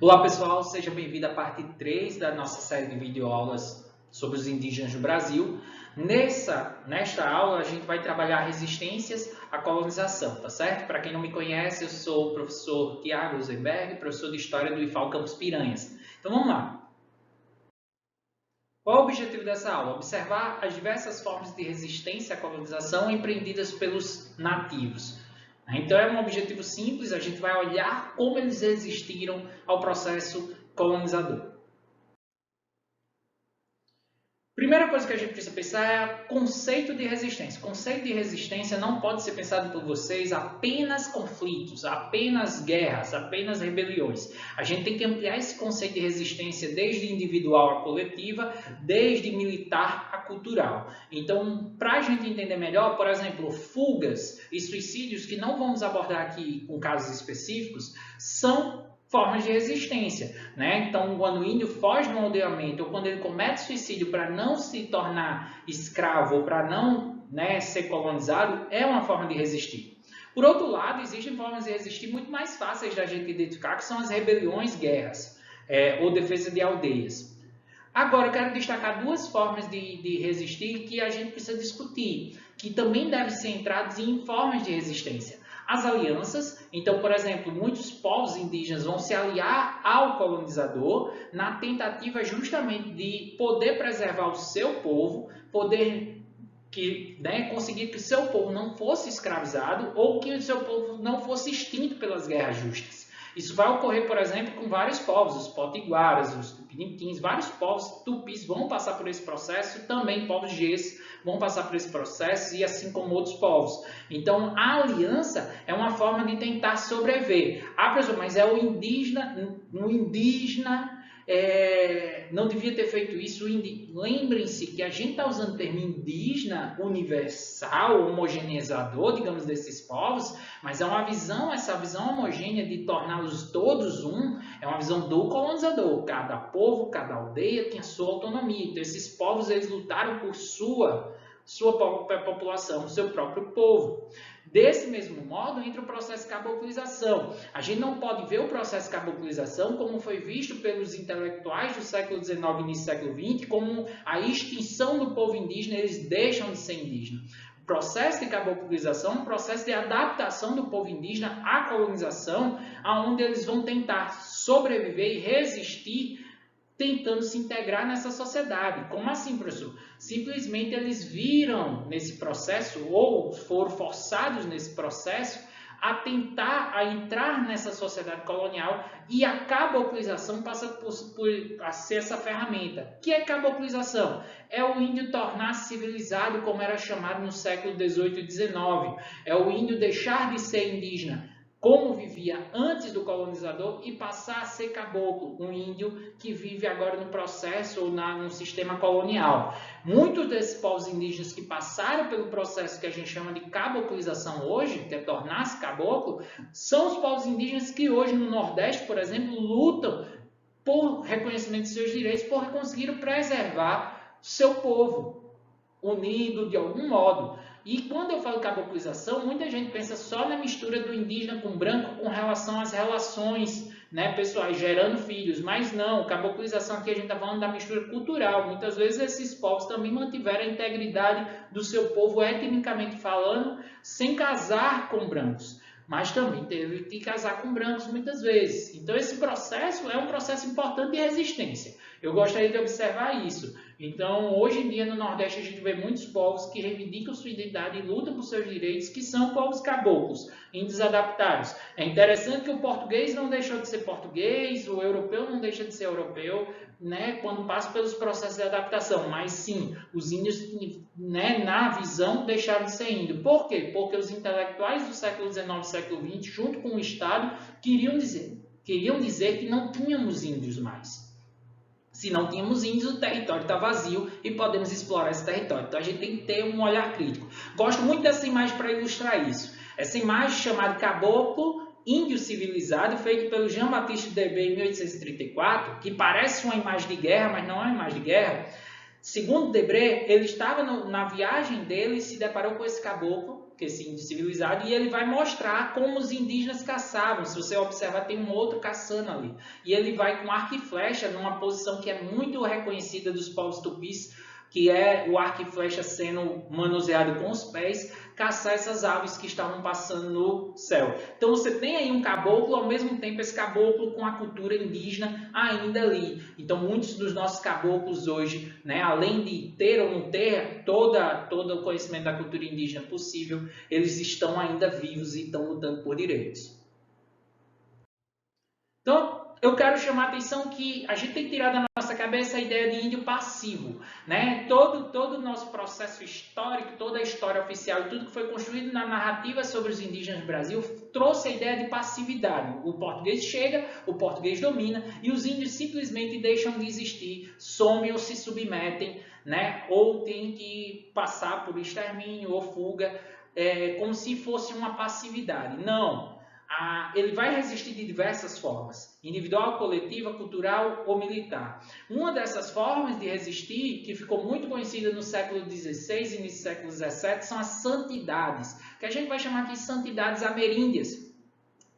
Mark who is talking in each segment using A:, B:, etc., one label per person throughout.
A: Olá pessoal, seja bem-vindo à parte 3 da nossa série de videoaulas sobre os indígenas do Brasil. Nesta aula a gente vai trabalhar resistências à colonização, tá certo? Para quem não me conhece, eu sou o professor Tiago Rosenberg, professor de História do IFAL Campus Piranhas. Então vamos lá. Qual é o objetivo dessa aula? Observar as diversas formas de resistência à colonização empreendidas pelos nativos. Então é um objetivo simples, a gente vai olhar como eles resistiram ao processo colonizador. Primeira coisa que a gente precisa pensar é o conceito de resistência. O conceito de resistência não pode ser pensado por vocês apenas conflitos, apenas guerras, apenas rebeliões. A gente tem que ampliar esse conceito de resistência desde individual a coletiva, desde militar a cultural. Então, para a gente entender melhor, por exemplo, fugas e suicídios, que não vamos abordar aqui com casos específicos, são formas de resistência, né? Então, quando o índio foge de um aldeamento ou quando ele comete suicídio para não se tornar escravo ou para não, né, ser colonizado, é uma forma de resistir. Por outro lado, existem formas de resistir muito mais fáceis da gente identificar, que são as rebeliões, guerras, ou defesa de aldeias. Agora, eu quero destacar duas formas de resistir que a gente precisa discutir, que também devem ser entradas em formas de resistência. As alianças, então, por exemplo, muitos povos indígenas vão se aliar ao colonizador na tentativa justamente de poder preservar o seu povo, conseguir que o seu povo não fosse escravizado ou que o seu povo não fosse extinto pelas guerras justas. Isso vai ocorrer, por exemplo, com vários povos, os potiguaras, os tupiniquins, vários povos tupis vão passar por esse processo, também povos gês vão passar por esse processo, e assim como outros povos. Então, a aliança é uma forma de tentar sobreviver. Ah, professor, mas é o indígena não devia ter feito isso. Lembrem-se que a gente está usando o termo indígena universal, homogeneizador, digamos, desses povos, mas é uma visão, essa visão homogênea de torná-los todos um, é uma visão do colonizador. Cada povo, cada aldeia tem a sua autonomia. Então, esses povos, eles lutaram por sua própria população, seu próprio povo. Desse mesmo modo, entra o processo de caboclização. A gente não pode ver o processo de caboclização como foi visto pelos intelectuais do século XIX e início do século XX, como a extinção do povo indígena, eles deixam de ser indígenas. O processo de caboclização é um processo de adaptação do povo indígena à colonização, onde eles vão tentar sobreviver e resistir tentando se integrar nessa sociedade. Como assim, professor? Simplesmente eles viram nesse processo, ou foram forçados nesse processo, a tentar entrar nessa sociedade colonial, e a caboclização passa a ser essa ferramenta. O que é caboclização? É o índio tornar-se civilizado, como era chamado no século XVIII e XIX. É o índio deixar de ser indígena, como vivia antes do colonizador, e passar a ser caboclo, um índio que vive agora no processo ou no sistema colonial. Muitos desses povos indígenas que passaram pelo processo que a gente chama de caboclização hoje, que é tornar-se caboclo, são os povos indígenas que hoje no Nordeste, por exemplo, lutam por reconhecimento de seus direitos, porque conseguiram preservar seu povo unido de algum modo. E quando eu falo caboclização, muita gente pensa só na mistura do indígena com o branco com relação às relações, né, pessoais, gerando filhos. Mas não, caboclização aqui a gente está falando da mistura cultural. Muitas vezes esses povos também mantiveram a integridade do seu povo etnicamente falando, sem casar com brancos. Mas também teve que casar com brancos muitas vezes. Então esse processo é um processo importante de resistência. Eu gostaria de observar isso. Então, hoje em dia, no Nordeste, a gente vê muitos povos que reivindicam sua identidade e lutam por seus direitos, que são povos caboclos, índios adaptados. É interessante que o português não deixou de ser português, o europeu não deixa de ser europeu, né, quando passa pelos processos de adaptação. Mas, sim, os índios, né, na visão, deixaram de ser índio. Por quê? Porque os intelectuais do século XIX e século XX, junto com o Estado, queriam dizer que não tínhamos índios mais. Se não tínhamos índios, o território está vazio e podemos explorar esse território. Então a gente tem que ter um olhar crítico. Gosto muito dessa imagem para ilustrar isso. Essa imagem chamada Caboclo Índio Civilizado, feito pelo Jean-Baptiste Debé em 1834, que parece uma imagem de guerra, mas não é uma imagem de guerra. Segundo Debé, ele estava na viagem dele e se deparou com esse caboclo que esse índio civilizado, e ele vai mostrar como os indígenas caçavam. Se você observar, tem um outro caçando ali. E ele vai com arco e flecha, numa posição que é muito reconhecida dos povos tupis, que é o arco e flecha sendo manuseado com os pés, caçar essas aves que estavam passando no céu. Então você tem aí um caboclo, ao mesmo tempo esse caboclo com a cultura indígena ainda ali. Então muitos dos nossos caboclos hoje, né, além de ter ou não ter todo o conhecimento da cultura indígena possível, eles estão ainda vivos e estão lutando por direitos. Então, eu quero chamar a atenção que a gente tem que tirar da nossa cabeça a ideia de índio passivo, né? Todo o nosso processo histórico, toda a história oficial e tudo que foi construído na narrativa sobre os indígenas do Brasil trouxe a ideia de passividade. O português chega, o português domina e os índios simplesmente deixam de existir, somem ou se submetem, né? Ou têm que passar por extermínio ou fuga, como se fosse uma passividade. Não. Ele vai resistir de diversas formas, individual, coletiva, cultural ou militar. Uma dessas formas de resistir, que ficou muito conhecida no século XVI e início do século XVII, são as santidades, que a gente vai chamar aqui de santidades ameríndias.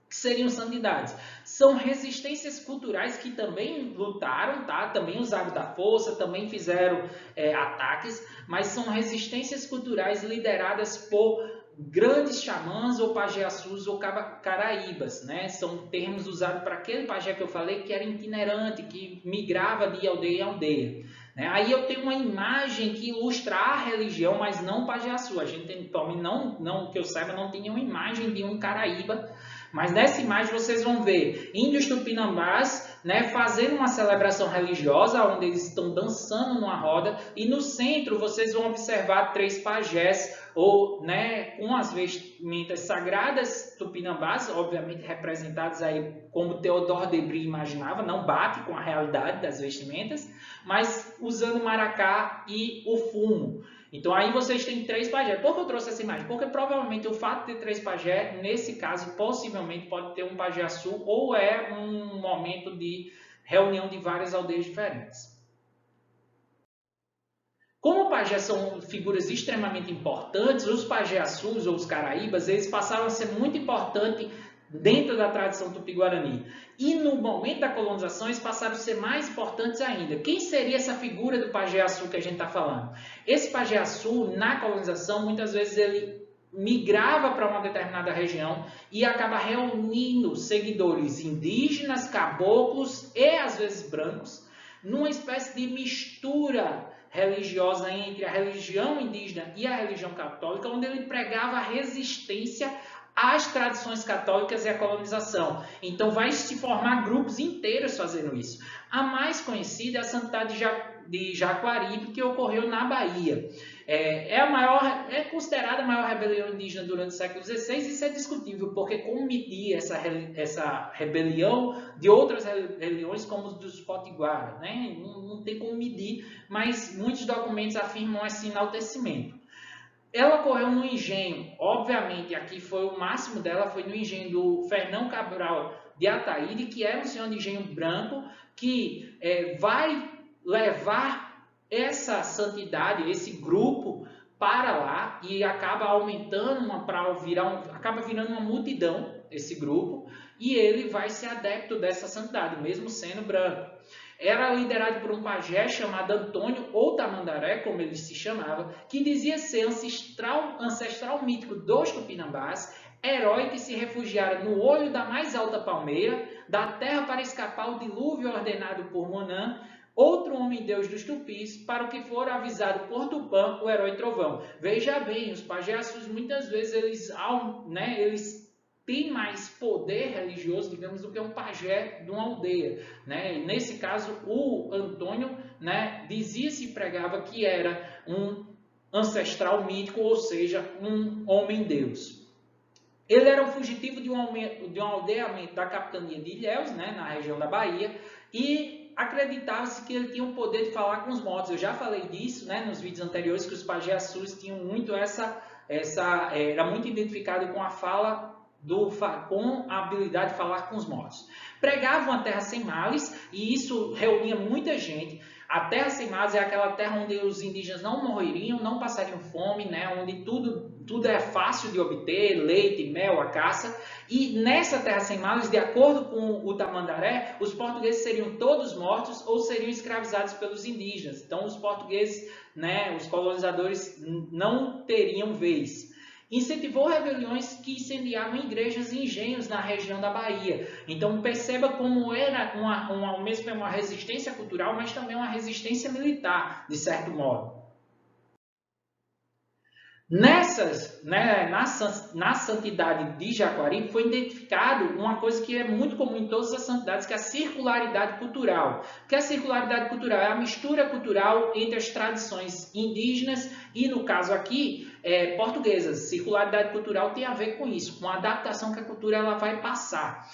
A: Que seriam santidades? São resistências culturais que também lutaram, tá? Também usaram da força, também fizeram ataques, mas são resistências culturais lideradas por grandes xamãs ou pajé-açus ou caraíbas, né? São termos usados para aquele pajé que eu falei que era itinerante, que migrava de aldeia em aldeia. Né? Aí eu tenho uma imagem que ilustra a religião, mas não o pajé-açu. A gente tem, não que eu saiba, não tem nenhuma imagem de um caraíba, mas nessa imagem vocês vão ver índios tupinambás, né, fazendo uma celebração religiosa, onde eles estão dançando numa roda, e no centro vocês vão observar 3 pajés, ou, né, com as vestimentas sagradas tupinambás, obviamente representadas aí como Theodore Debris imaginava, não bate com a realidade das vestimentas, mas usando maracá e o fumo. Então aí vocês têm 3 pajés. Por que eu trouxe essa imagem? Porque provavelmente o fato de ter 3 pajés, nesse caso, possivelmente pode ter um pajé-açu ou é um momento de reunião de várias aldeias diferentes. Como pajés são figuras extremamente importantes, os pajé-açus ou os caraíbas, eles passaram a ser muito importantes dentro da tradição tupi-guarani. E no momento da colonização, eles passaram a ser mais importantes ainda. Quem seria essa figura do pajé-açu que a gente está falando? Esse pajé-açu, na colonização, muitas vezes ele migrava para uma determinada região e acaba reunindo seguidores indígenas, caboclos e, às vezes, brancos, numa espécie de mistura religiosa entre a religião indígena e a religião católica, onde ele pregava a resistência às tradições católicas e à colonização. Então vai se formar grupos inteiros fazendo isso. A mais conhecida é a Santidade de Jaguaribe, que ocorreu na Bahia. É considerada a maior rebelião indígena durante o século XVI, e isso é discutível, porque como medir essa rebelião de outras rebeliões, como os dos Potiguara, né? Não tem como medir, mas muitos documentos afirmam esse enaltecimento. Ela ocorreu no engenho, obviamente aqui foi o máximo dela, foi no engenho do Fernão Cabral de Ataíde, que era um senhor de engenho branco, que vai levar essa santidade, esse grupo para lá e acaba aumentando, acaba virando uma multidão, esse grupo, e ele vai ser adepto dessa santidade, mesmo sendo branco. Era liderado por um pajé chamado Antônio, ou Tamandaré, como ele se chamava, que dizia ser ancestral mítico dos tupinambás, herói que se refugiara no olho da mais alta palmeira, da terra para escapar ao dilúvio ordenado por Monã, outro homem-deus dos tupis, para o que for avisado por Tupã, o herói trovão. Veja bem, os pajés muitas vezes eles têm mais poder religioso, digamos, do que um pajé de uma aldeia. Né? Nesse caso, o Antônio, né, dizia-se e pregava que era um ancestral mítico, ou seja, um homem-deus. Ele era um fugitivo de um aldeamento da capitania de Ilhéus, né, na região da Bahia, e acreditava-se que ele tinha o poder de falar com os mortos. Eu já falei disso, né, nos vídeos anteriores, que os pajé-açus tinham muito era muito identificado com a fala com a habilidade de falar com os mortos. Pregavam a terra sem males, e isso reunia muita gente. A terra sem males é aquela terra onde os indígenas não morreriam, não passariam fome, né? Onde tudo é fácil de obter, leite, mel, a caça. E nessa terra sem males, de acordo com o Tamandaré, os portugueses seriam todos mortos ou seriam escravizados pelos indígenas. Então, os portugueses, né, os colonizadores, não teriam vez. Incentivou rebeliões que incendiavam igrejas e engenhos na região da Bahia. Então perceba como era ao mesmo tempo uma resistência cultural, mas também uma resistência militar, de certo modo. Na santidade de Jaguaribe foi identificado uma coisa que é muito comum em todas as santidades, que é a circularidade cultural. O que é a circularidade cultural? É a mistura cultural entre as tradições indígenas e, no caso aqui, portuguesas. Circularidade cultural tem a ver com isso, com a adaptação que a cultura ela vai passar.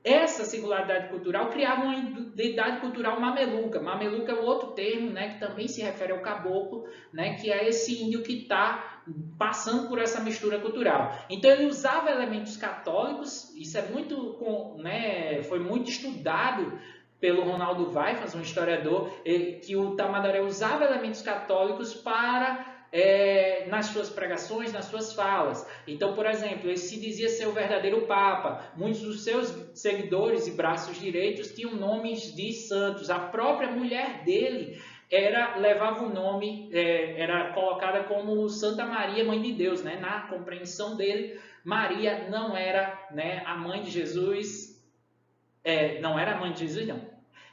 A: Essa singularidade cultural criava uma identidade cultural mameluca. Mameluca é o outro termo, né, que também se refere ao caboclo, né, que é esse índio que está passando por essa mistura cultural. Então ele usava elementos católicos, isso é muito, né, foi muito estudado pelo Ronaldo Weifers, um historiador, que o Tamandaré usava elementos católicos nas suas pregações, nas suas falas. Então, por exemplo, ele se dizia ser o verdadeiro Papa. Muitos dos seus seguidores e braços direitos tinham nomes de santos. A própria mulher dele levava o nome, era colocada como Santa Maria, Mãe de Deus, né? Na compreensão dele, Maria não era, né, a mãe de Jesus, não era a mãe de Jesus, não.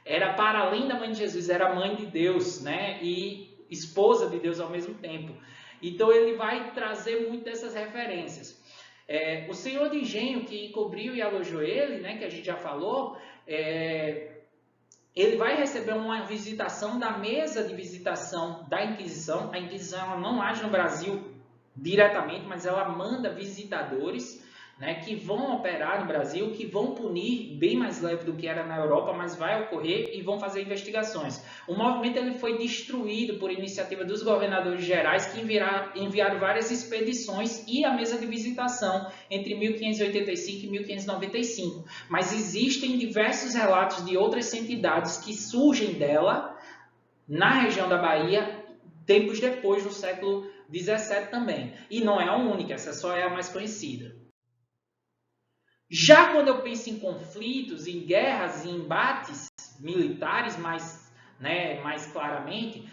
A: Era para além da mãe de Jesus, era a mãe de Deus, né? E esposa de Deus ao mesmo tempo. Então ele vai trazer muito dessas referências. O senhor de engenho que cobriu e alojou ele, né, que a gente já falou, ele vai receber uma visitação da mesa de visitação da Inquisição. A Inquisição ela não age no Brasil diretamente, mas ela manda visitadores, né, que vão operar no Brasil, que vão punir bem mais leve do que era na Europa, mas vai ocorrer e vão fazer investigações. O movimento ele foi destruído por iniciativa dos governadores gerais que enviaram várias expedições e a mesa de visitação entre 1585 e 1595. Mas existem diversos relatos de outras santidades que surgem dela na região da Bahia tempos depois, no século XVII também. E não é a única, essa só é a mais conhecida. Já quando eu penso em conflitos, em guerras, em embates militares mais claramente,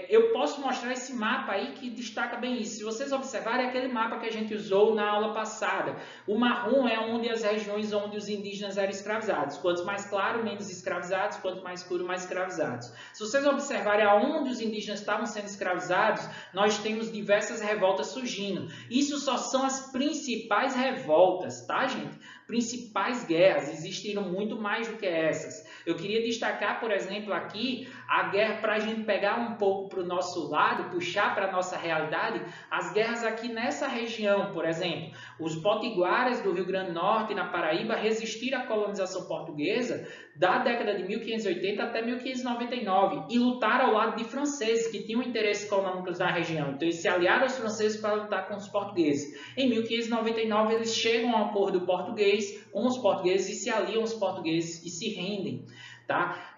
A: eu posso mostrar esse mapa aí que destaca bem isso. Se vocês observarem, é aquele mapa que a gente usou na aula passada. O marrom é onde as regiões onde os indígenas eram escravizados. Quanto mais claro, menos escravizados. Quanto mais escuro, mais escravizados. Se vocês observarem aonde os indígenas estavam sendo escravizados, nós temos diversas revoltas surgindo. Isso só são as principais revoltas, tá, gente? Principais guerras. Existiram muito mais do que essas. Eu queria destacar, por exemplo, aqui, a guerra, para a gente pegar um pouco para o nosso lado, puxar para a nossa realidade, as guerras aqui nessa região, por exemplo, os potiguaras do Rio Grande do Norte e na Paraíba resistiram à colonização portuguesa da década de 1580 até 1599 e lutaram ao lado de franceses que tinham interesses econômicos na região. Então eles se aliaram aos franceses para lutar com os portugueses. Em 1599 eles chegam a um acordo português com os portugueses e se aliam aos portugueses e se rendem. Tá?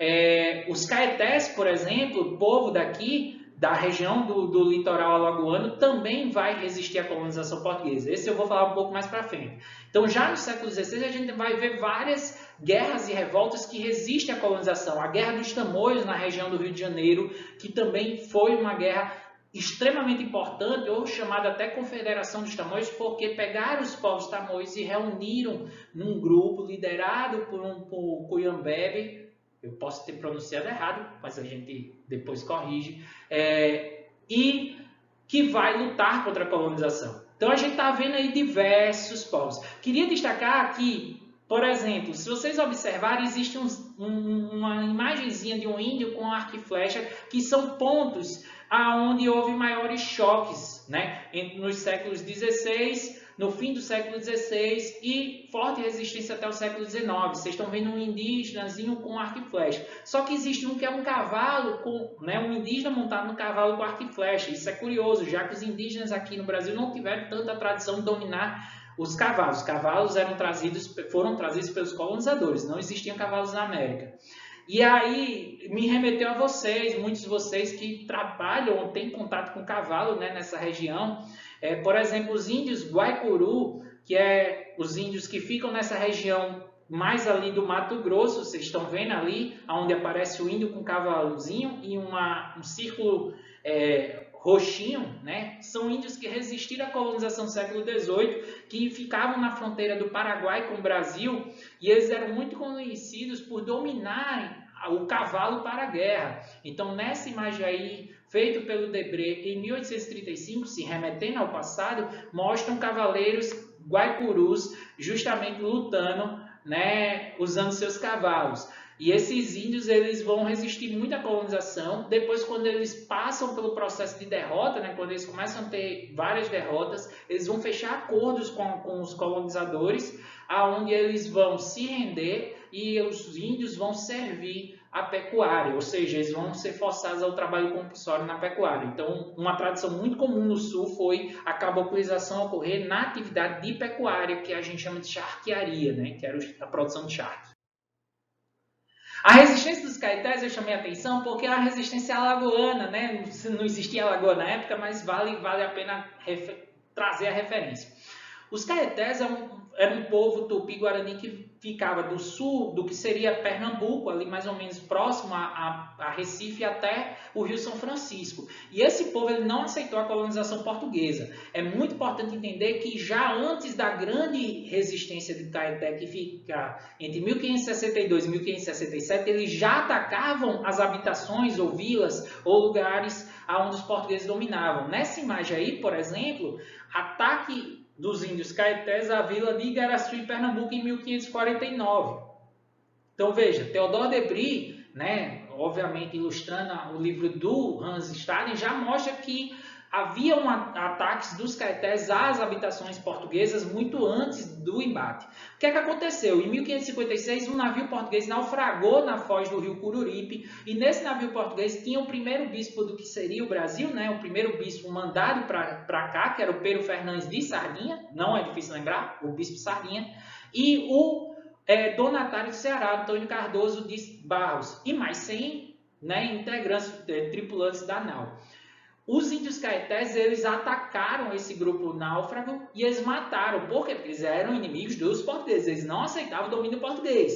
A: Os caetés, por exemplo, o povo daqui, da região do litoral alagoano, também vai resistir à colonização portuguesa. Esse eu vou falar um pouco mais para frente. Então, já no século XVI, a gente vai ver várias guerras e revoltas que resistem à colonização. A Guerra dos Tamoios, na região do Rio de Janeiro, que também foi uma guerra extremamente importante, ou chamada até Confederação dos Tamoios, porque pegaram os povos tamoios e reuniram num grupo liderado por Cuyambebe. Eu posso ter pronunciado errado, mas a gente depois corrige. E que vai lutar contra a colonização. Então a gente está vendo aí diversos povos. Queria destacar aqui, por exemplo, se vocês observarem, existe uma imagenzinha de um índio com arco e flecha, que são pontos aonde houve maiores choques, né? Nos séculos XVI, no fim do século XVI e forte resistência até o século XIX. Vocês estão vendo um indígenazinho com arco e flecha. Só que existe um que é um cavalo, um indígena montado no cavalo com arco e flecha. Isso é curioso, já que os indígenas aqui no Brasil não tiveram tanta tradição de dominar Os cavalos foram trazidos pelos colonizadores, não existiam cavalos na América. E aí me remeteu a vocês, muitos de vocês que trabalham ou têm contato com cavalo, né, nessa região. Por exemplo, os índios Guaicuru, que é os índios que ficam nessa região mais ali do Mato Grosso, vocês estão vendo ali, onde aparece o índio com um cavalozinho e um círculo roxinho, né? São índios que resistiram à colonização do século XVIII, que ficavam na fronteira do Paraguai com o Brasil, e eles eram muito conhecidos por dominarem o cavalo para a guerra. Então, nessa imagem aí, feito pelo Debré em 1835, se remetendo ao passado, mostram cavaleiros guaicurus justamente lutando, né, usando seus cavalos. E esses índios, eles vão resistir muito à colonização. Depois, quando eles passam pelo processo de derrota, né, quando eles começam a ter várias derrotas, eles vão fechar acordos com os colonizadores, aonde eles vão se render e os índios vão servir à pecuária, ou seja, eles vão ser forçados ao trabalho compulsório na pecuária. Então, uma tradição muito comum no sul foi a caboclização ocorrer na atividade de pecuária, que a gente chama de charquearia, né, que era a produção de charque. A resistência dos caetés eu chamei a atenção porque é a resistência alagoana, né? Não existia Alagoa na época, mas vale a pena trazer a referência. Os caetés eram um povo tupi-guarani que ficava do sul do que seria Pernambuco, ali mais ou menos próximo a Recife até o Rio São Francisco. E esse povo ele não aceitou a colonização portuguesa. É muito importante entender que já antes da grande resistência de Caeté, que fica entre 1562 e 1567, eles já atacavam as habitações ou vilas ou lugares onde os portugueses dominavam. Nessa imagem aí, por exemplo, ataque dos índios caetés à vila de Igaraçu, em Pernambuco, em 1549. Então, veja, Theodore Debré, né, obviamente ilustrando o livro do Hans Staden, já mostra que havia ataques dos caetés às habitações portuguesas muito antes do embate. O que é que aconteceu? Em 1556, um navio português naufragou na foz do rio Cururipe, e nesse navio português tinha o primeiro bispo do que seria o Brasil, né? O primeiro bispo mandado para cá, que era o Pero Fernandes de Sardinha, não é difícil lembrar, o bispo Sardinha, e o donatário do Ceará, Antônio Cardoso de Barros, e mais 100, né, integrantes, tripulantes da nau. Os índios caetés, eles atacaram esse grupo náufrago e eles mataram. Por quê? Porque eles eram inimigos dos portugueses, eles não aceitavam o domínio português.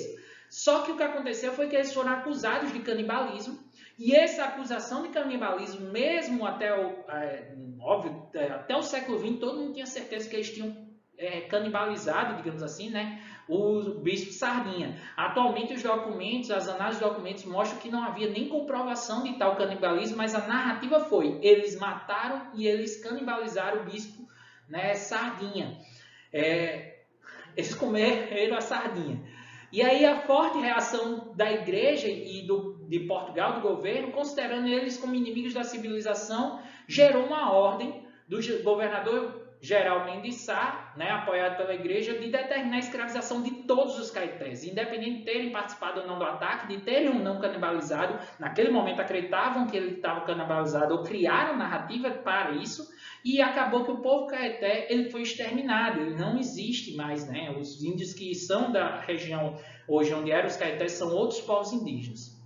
A: Só que o que aconteceu foi que eles foram acusados de canibalismo, e essa acusação de canibalismo, mesmo até o século XX, todo mundo tinha certeza que eles tinham canibalizado, digamos assim, né, o bispo Sardinha. Atualmente os documentos, as análises de documentos mostram que não havia nem comprovação de tal canibalismo, mas a narrativa foi: eles mataram e eles canibalizaram o bispo, né, Sardinha. Eles comeram a sardinha. E aí a forte reação da igreja e de Portugal, do governo, considerando eles como inimigos da civilização, gerou uma ordem do governador geral Mendes Sá, né, apoiado pela igreja, de determinar a escravização de todos os caetés, independente de terem participado ou não do ataque, de terem ou não canibalizado. Naquele momento acreditavam que ele estava canibalizado ou criaram narrativa para isso, e acabou que o povo caeté ele foi exterminado, ele não existe mais, né? Os índios que são da região hoje onde eram os caetés são outros povos indígenas.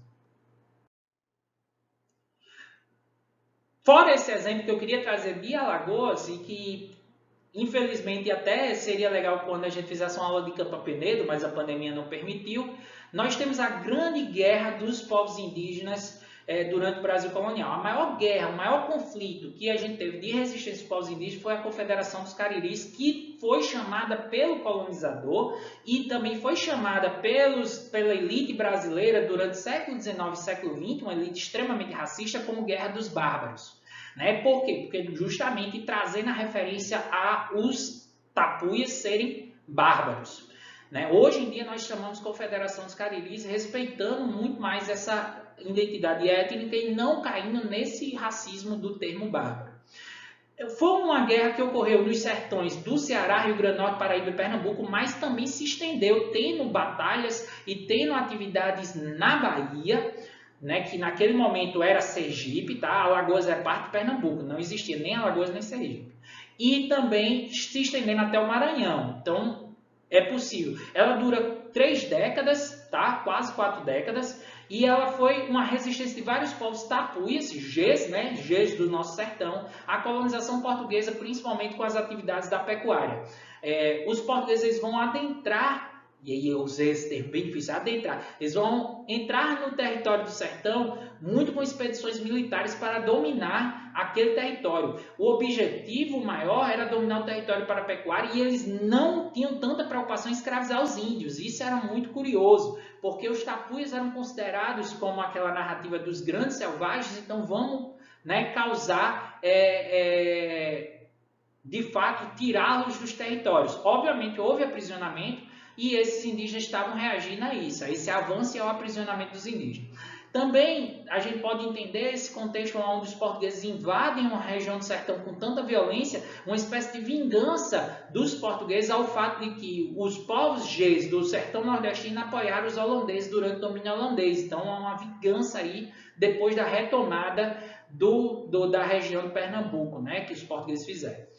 A: Fora esse exemplo que eu queria trazer de Alagoas, e que infelizmente até seria legal quando a gente fizesse uma aula de Campo Penedo, mas a pandemia não permitiu, nós temos a grande guerra dos povos indígenas durante o Brasil colonial. A maior guerra, o maior conflito que a gente teve de resistência dos povos indígenas foi a Confederação dos Cariris, que foi chamada pelo colonizador e também foi chamada pela elite brasileira durante o século XIX e século XX, uma elite extremamente racista, como Guerra dos Bárbaros. Né? Por quê? Porque justamente trazendo a referência a os tapuias serem bárbaros. Né? Hoje em dia nós chamamos Confederação dos Cariris, respeitando muito mais essa identidade étnica e não caindo nesse racismo do termo bárbaro. Foi uma guerra que ocorreu nos sertões do Ceará, Rio Grande do Norte, Paraíba e Pernambuco, mas também se estendeu, tendo batalhas e tendo atividades na Bahia, né, que naquele momento era Sergipe, tá? Alagoas era parte de Pernambuco, não existia nem Alagoas nem Sergipe. e também se estendendo até o Maranhão. Então, é possível. Ela dura 3 décadas, tá? Quase 4 décadas, e ela foi uma resistência de vários povos tapuias, Gs, né? Gs do nosso sertão, à colonização portuguesa, principalmente com as atividades da pecuária. Os portugueses eles vão adentrar, e aí eu usei esse termo bem difícil, adentrar, eles vão entrar no território do sertão muito com expedições militares para dominar aquele território. O objetivo maior era dominar o território para a pecuária e eles não tinham tanta preocupação em escravizar os índios. Isso era muito curioso, porque os tapuias eram considerados como aquela narrativa dos grandes selvagens, então vamos, né, causar, de fato, tirá-los dos territórios. Obviamente houve aprisionamento e esses indígenas estavam reagindo a isso, a esse avanço e ao aprisionamento dos indígenas. Também a gente pode entender esse contexto onde os portugueses invadem uma região do sertão com tanta violência, uma espécie de vingança dos portugueses ao fato de que os povos Gs do sertão nordestino apoiaram os holandeses durante o domínio holandês. Então, há uma vingança aí depois da retomada da região de Pernambuco, né, que os portugueses fizeram.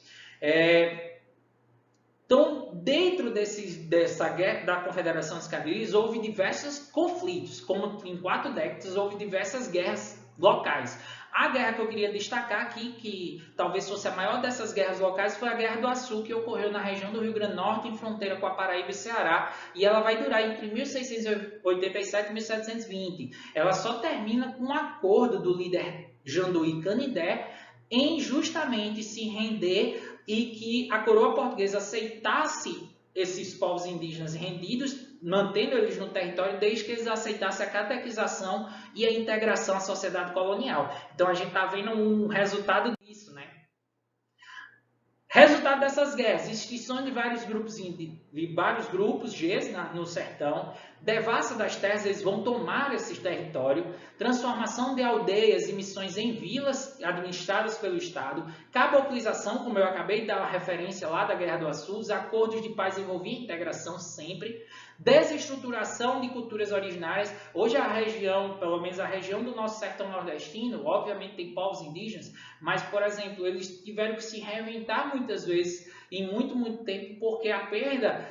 A: Então, dentro dessa guerra da Confederação dos Cariris, houve diversos conflitos, como em 4 décadas houve diversas guerras locais. A guerra que eu queria destacar aqui, que talvez fosse a maior dessas guerras locais, foi a Guerra do Açu, que ocorreu na região do Rio Grande do Norte, em fronteira com a Paraíba e Ceará, e ela vai durar entre 1687 e 1720. Ela só termina com um acordo do líder Janduí Canidé em justamente se render e que a coroa portuguesa aceitasse esses povos indígenas rendidos, mantendo eles no território, desde que eles aceitassem a catequização e a integração à sociedade colonial. Então, a gente está vendo um resultado disso, né? Resultado dessas guerras, extinção de vários grupos Gs no sertão, devassa das terras, eles vão tomar esse território, transformação de aldeias e missões em vilas administradas pelo Estado, caboclização, como eu acabei de dar a referência lá da Guerra do Açu, os acordos de paz envolviam integração sempre, desestruturação de culturas originárias. Hoje a região, pelo menos a região do nosso sertão nordestino, obviamente tem povos indígenas, mas, por exemplo, eles tiveram que se reinventar muitas vezes em muito tempo, porque a perda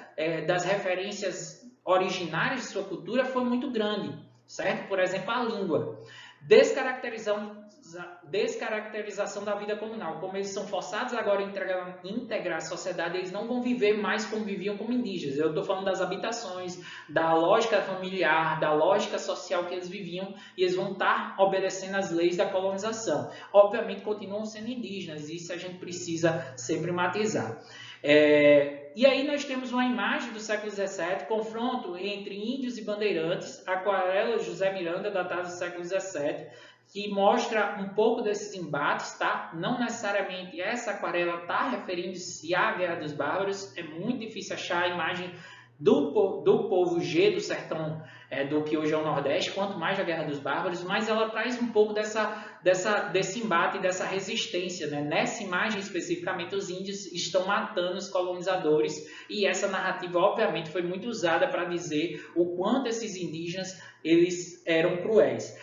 A: das referências originárias de sua cultura foi muito grande, certo? Por exemplo, a língua. Descaracterização da vida comunal. Como eles são forçados agora a integrar a sociedade, eles não vão viver mais como viviam como indígenas. Eu estou falando das habitações, da lógica familiar, da lógica social que eles viviam, e eles vão estar obedecendo às leis da colonização. Obviamente, continuam sendo indígenas, e isso a gente precisa sempre matizar. E aí nós temos uma imagem do século XVII, confronto entre índios e bandeirantes, aquarela José Miranda, datada do século XVII, que mostra um pouco desses embates, tá? Não necessariamente essa aquarela está referindo-se à Guerra dos Bárbaros, é muito difícil achar a imagem do povo G do sertão do que hoje é o Nordeste, quanto mais da Guerra dos Bárbaros, mas ela traz um pouco desse embate e dessa resistência, né? Nessa imagem, especificamente, os índios estão matando os colonizadores, e essa narrativa, obviamente, foi muito usada para dizer o quanto esses indígenas eles eram cruéis.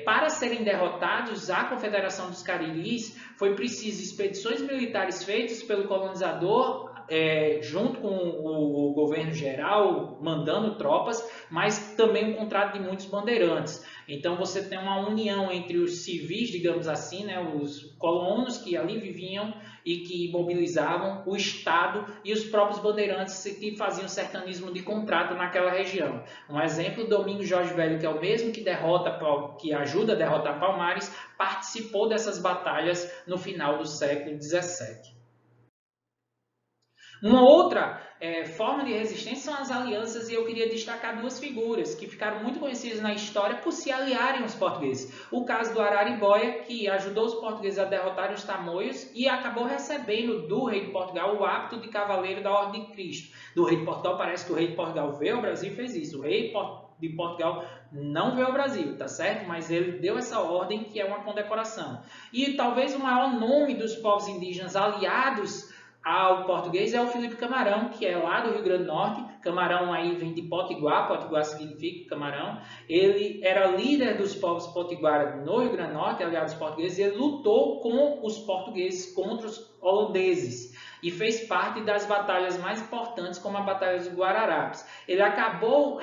A: Para serem derrotados, a Confederação dos Cariris foi preciso expedições militares feitas pelo colonizador, junto com o governo geral, mandando tropas, mas também um contrato de muitos bandeirantes. Então você tem uma união entre os civis, digamos assim, né, os colonos que ali viviam e que mobilizavam o Estado, e os próprios bandeirantes que faziam sertanismo de contrato naquela região. Um exemplo, Domingos Jorge Velho, que é o mesmo que ajuda a derrotar Palmares, participou dessas batalhas no final do século XVII. Uma outra forma de resistência são as alianças, e eu queria destacar 2 figuras que ficaram muito conhecidas na história por se aliarem aos portugueses. O caso do Araribóia, que ajudou os portugueses a derrotarem os tamoios e acabou recebendo do rei de Portugal o hábito de cavaleiro da Ordem de Cristo. Do rei de Portugal, parece que o rei de Portugal veio ao Brasil e fez isso. O rei de Portugal não veio ao Brasil, tá certo? Mas ele deu essa ordem, que é uma condecoração. E talvez o maior nome dos povos indígenas aliados ao português é o Felipe Camarão, que é lá do Rio Grande do Norte. Camarão aí vem de Potiguar, Potiguar significa camarão. Ele era líder dos povos potiguara no Rio Grande do Norte, aliado dos portugueses, e ele lutou com os portugueses contra os holandeses e fez parte das batalhas mais importantes, como a Batalha dos Guararapes. Ele acabou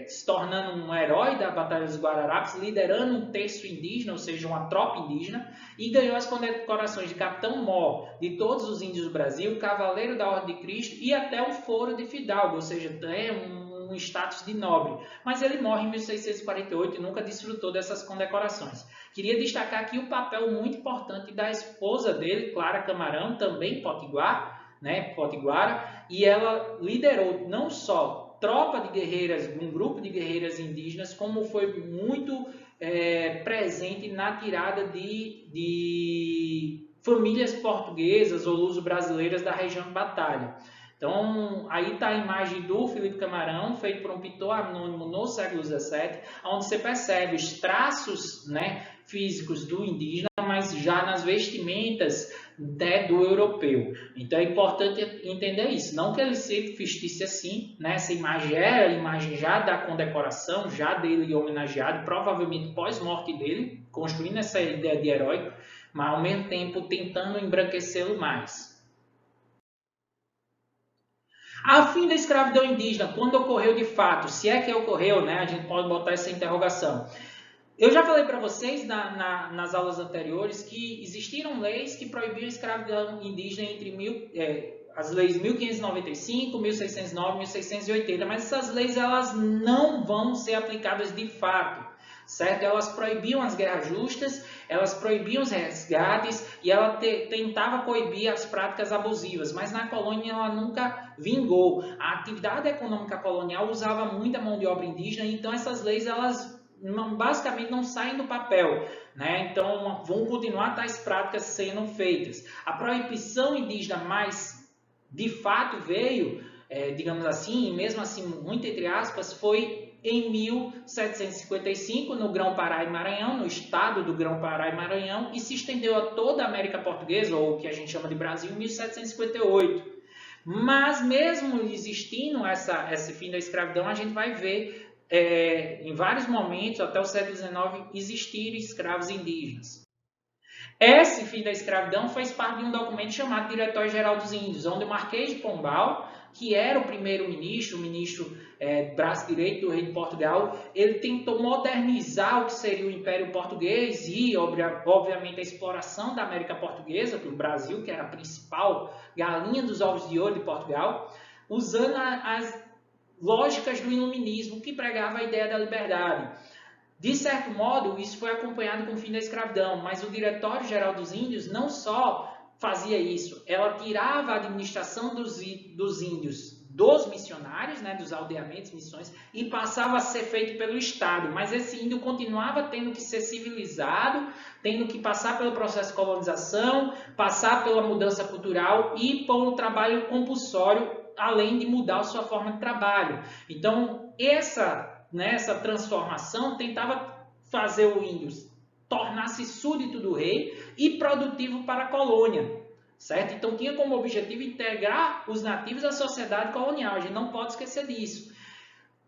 A: se tornando um herói da Batalha dos Guararapes, liderando um terço indígena, ou seja, uma tropa indígena, e ganhou as condecorações de Capitão Mor de todos os índios do Brasil, Cavaleiro da Ordem de Cristo e até o Foro de Fidalgo, ou seja, é um status de nobre. Mas ele morre em 1648 e nunca desfrutou dessas condecorações. Queria destacar aqui o papel muito importante da esposa dele, Clara Camarão, também potiguar, potiguara, e ela liderou não só tropa de guerreiras, um grupo de guerreiras indígenas, como foi muito presente na tirada de famílias portuguesas ou luso-brasileiras da região de batalha. Então, aí está a imagem do Felipe Camarão, feito por um pintor anônimo no século XVII, onde você percebe os traços físicos do indígena, mas já nas vestimentas do europeu. Então, é importante entender isso. Não que ele se vestisse assim, essa imagem era a imagem já da condecoração, já dele homenageado, provavelmente pós-morte dele, construindo essa ideia de herói, mas ao mesmo tempo tentando embranquecê-lo mais. A fim da escravidão indígena, quando ocorreu de fato, se é que ocorreu, a gente pode botar essa interrogação. Eu já falei para vocês nas aulas anteriores que existiram leis que proibiam a escravidão indígena entre as leis 1595, 1609 e 1680, mas essas leis elas não vão ser aplicadas de fato, certo? Elas proibiam as guerras justas, elas proibiam os resgates e ela tentava coibir as práticas abusivas, mas na colônia ela nunca vingou. A atividade econômica colonial usava muita mão de obra indígena, então essas leis elas basicamente não saem do papel, Então vão continuar tais práticas sendo feitas. A proibição indígena mais de fato veio, digamos assim, e mesmo assim muito entre aspas, foi em 1755 no Grão-Pará e Maranhão, no estado do Grão-Pará e Maranhão, e se estendeu a toda a América Portuguesa, ou o que a gente chama de Brasil, em 1758. Mas mesmo existindo esse fim da escravidão, a gente vai ver em vários momentos, até o século XIX, existir escravos indígenas. Esse fim da escravidão fez parte de um documento chamado Diretório-Geral dos Índios, onde o Marquês de Pombal, que era o primeiro-ministro, o ministro braço direito do rei de Portugal, ele tentou modernizar o que seria o Império Português e, obviamente, a exploração da América Portuguesa, do Brasil, que era a principal galinha dos ovos de ouro de Portugal, usando as lógicas do iluminismo, que pregava a ideia da liberdade. De certo modo, isso foi acompanhado com o fim da escravidão, mas o Diretório-Geral dos Índios não só fazia isso, ela tirava a administração dos índios dos missionários, dos aldeamentos, missões, e passava a ser feito pelo Estado, mas esse índio continuava tendo que ser civilizado, tendo que passar pelo processo de colonização, passar pela mudança cultural e por um trabalho compulsório, além de mudar a sua forma de trabalho. Então, essa transformação tentava fazer o índio tornar-se súdito do rei e produtivo para a colônia, certo? Então tinha como objetivo integrar os nativos à sociedade colonial, a gente não pode esquecer disso.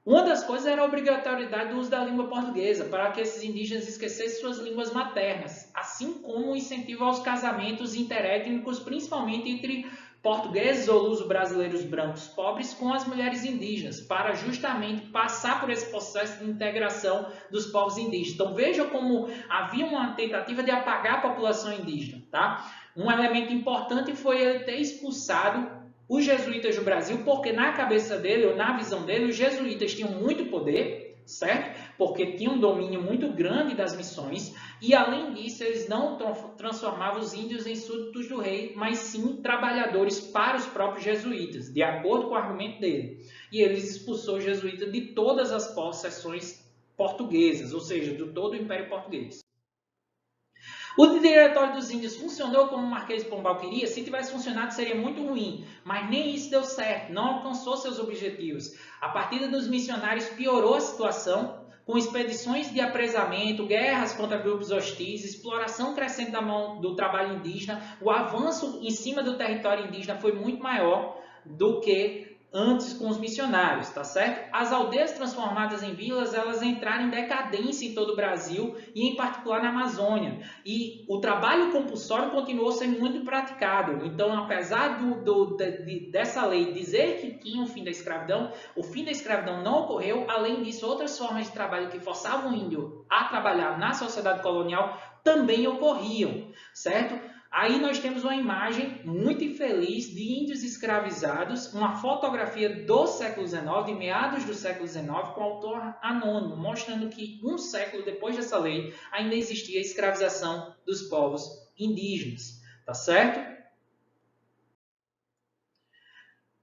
A: Uma das coisas era a obrigatoriedade do uso da língua portuguesa, para que esses indígenas esquecessem suas línguas maternas, assim como o incentivo aos casamentos interétnicos, principalmente entre portugueses ou luso-brasileiros brancos pobres com as mulheres indígenas, para justamente passar por esse processo de integração dos povos indígenas. Então vejam como havia uma tentativa de apagar a população indígena, tá? Um elemento importante foi ele ter expulsado os jesuítas do Brasil, porque na cabeça dele, ou na visão dele, os jesuítas tinham muito poder, certo? Porque tinham um domínio muito grande das missões, e além disso, eles não transformavam os índios em súditos do rei, mas sim trabalhadores para os próprios jesuítas, de acordo com o argumento dele. E eles expulsou os jesuítas de todas as possessões portuguesas, ou seja, de todo o Império Português. O Diretório dos Índios funcionou como o Marquês de Pombal queria? Se tivesse funcionado, seria muito ruim. Mas nem isso deu certo, não alcançou seus objetivos. A partida dos missionários piorou a situação, com expedições de apresamento, guerras contra grupos hostis, exploração crescente da mão do trabalho indígena. O avanço em cima do território indígena foi muito maior do que antes com os missionários, tá certo? As aldeias transformadas em vilas, elas entraram em decadência em todo o Brasil e em particular na Amazônia. E o trabalho compulsório continuou sendo muito praticado. Então, apesar dessa lei dizer que tinha o fim da escravidão não ocorreu. Além disso, outras formas de trabalho que forçavam o índio a trabalhar na sociedade colonial também ocorriam, certo? Aí nós temos uma imagem muito infeliz de índios escravizados, uma fotografia do século XIX, de meados do século XIX, com autor anônimo, mostrando que um século depois dessa lei ainda existia a escravização dos povos indígenas, tá certo?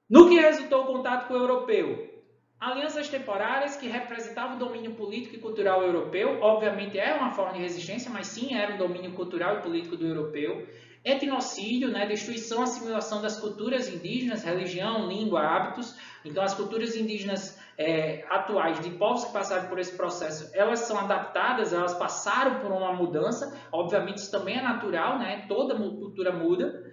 A: No que resultou o contato com o europeu? Alianças temporárias que representavam o domínio político e cultural europeu, obviamente é uma forma de resistência, mas sim era um domínio cultural e político do europeu. Etnocídio, né, destruição, assimilação das culturas indígenas, religião, língua, hábitos. Então, as culturas indígenas atuais, de povos que passaram por esse processo, elas são adaptadas, elas passaram por uma mudança. Obviamente, isso também é natural, né? Toda cultura muda,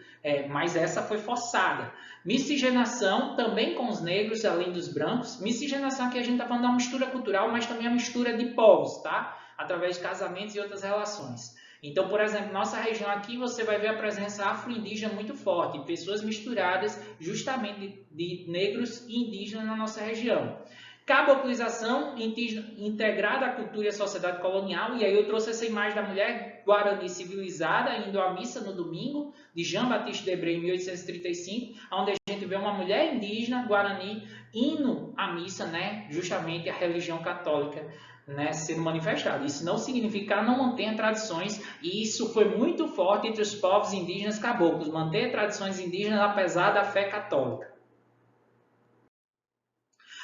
A: mas essa foi forçada. Miscigenação, também com os negros, além dos brancos. Miscigenação aqui a gente está falando da mistura cultural, mas também a mistura de povos, tá? Através de casamentos e outras relações. Então, por exemplo, nossa região aqui você vai ver a presença afro-indígena muito forte, pessoas misturadas justamente de negros e indígenas na nossa região. Caboclização integrada à cultura e à sociedade colonial, e aí eu trouxe essa imagem da mulher guarani civilizada indo à missa no domingo, de Jean Baptiste Debré, em 1835, onde a gente vê uma mulher indígena guarani indo à missa, né, justamente a religião católica, né, sendo manifestada. Isso não significa não manter tradições, e isso foi muito forte entre os povos indígenas caboclos, manter tradições indígenas apesar da fé católica.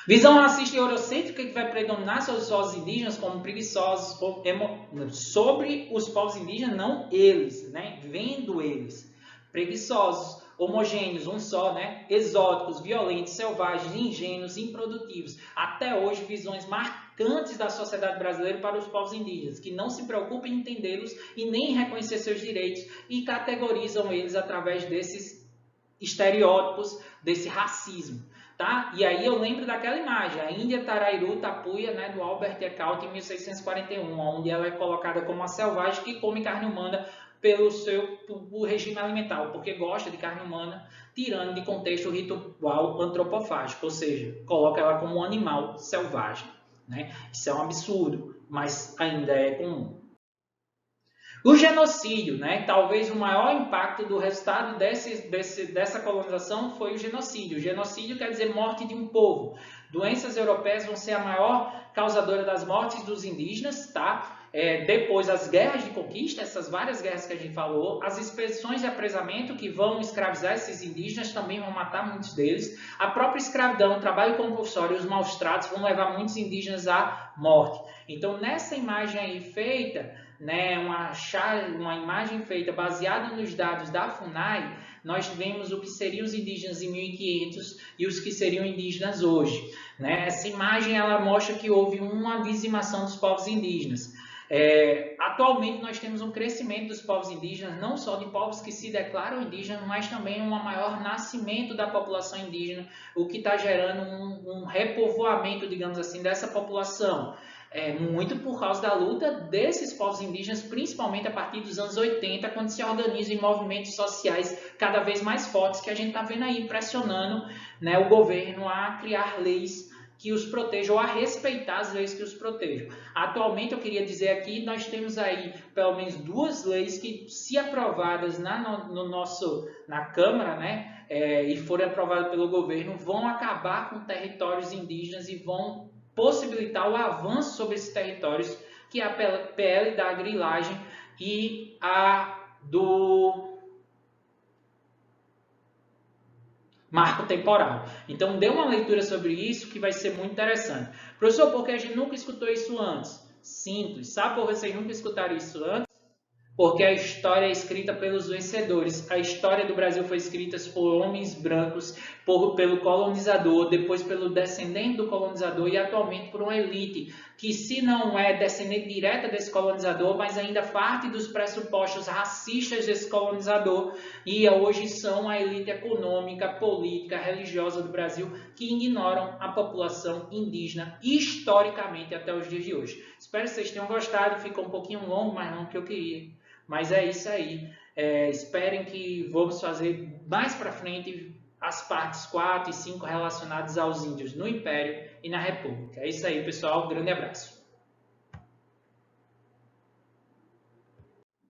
A: Visão racista e eurocêntrica que vai predominar sobre os povos indígenas como preguiçosos, sobre os povos indígenas, não eles, né? Vendo eles. Preguiçosos, homogêneos, um só, né? Exóticos, violentos, selvagens, ingênuos, improdutivos. Até hoje, visões marcantes da sociedade brasileira para os povos indígenas, que não se preocupam em entendê-los e nem em reconhecer seus direitos e categorizam eles através desses estereótipos, desse racismo. Tá? E aí eu lembro daquela imagem, a Índia Tarairu Tapuia, né, do Albert Ecaute, em 1641, onde ela é colocada como uma selvagem que come carne humana pelo seu regime alimentar, porque gosta de carne humana, tirando de contexto o ritual antropofágico, ou seja, coloca ela como um animal selvagem. Né? Isso é um absurdo, mas ainda é comum. O genocídio, né? Talvez o maior impacto do resultado dessa colonização foi o genocídio. O genocídio quer dizer morte de um povo. Doenças europeias vão ser a maior causadora das mortes dos indígenas, tá? Depois as guerras de conquista, essas várias guerras que a gente falou, as expedições de apresamento que vão escravizar esses indígenas também vão matar muitos deles. A própria escravidão, o trabalho compulsório e os maus tratos vão levar muitos indígenas à morte. Então, nessa imagem aí feita, né, uma imagem feita baseada nos dados da FUNAI, nós vemos o que seriam os indígenas em 1500 e os que seriam indígenas hoje. Né? Essa imagem ela mostra que houve uma dizimação dos povos indígenas. Atualmente nós temos um crescimento dos povos indígenas, não só de povos que se declaram indígenas, mas também um maior nascimento da população indígena, o que está gerando um repovoamento, digamos assim, dessa população. Muito por causa da luta desses povos indígenas, principalmente a partir dos anos 80, quando se organizam em movimentos sociais cada vez mais fortes, que a gente está vendo aí pressionando, né, o governo a criar leis que os protejam, ou a respeitar as leis que os protejam. Atualmente, eu queria dizer aqui, nós temos aí pelo menos 2 leis que, se aprovadas na Câmara, né, e forem aprovadas pelo governo, vão acabar com territórios indígenas e vão possibilitar o avanço sobre esses territórios, que é a PL da grilagem e a do marco temporal. Então, dê uma leitura sobre isso que vai ser muito interessante. Professor, por que a gente nunca escutou isso antes? Simples. Sabe por que vocês nunca escutaram isso antes? Porque a história é escrita pelos vencedores. A história do Brasil foi escrita por homens brancos, pelo colonizador, depois pelo descendente do colonizador e atualmente por uma elite que, se não é descendente direta desse colonizador, mas ainda parte dos pressupostos racistas desse colonizador, e hoje são a elite econômica, política, religiosa do Brasil, que ignoram a população indígena historicamente até os dias de hoje. Espero que vocês tenham gostado. Ficou um pouquinho longo, mas não o que eu queria. Mas é isso aí. Esperem que vamos fazer mais para frente as partes 4 e 5 relacionadas aos índios no Império e na República. É isso aí, pessoal. Um grande abraço.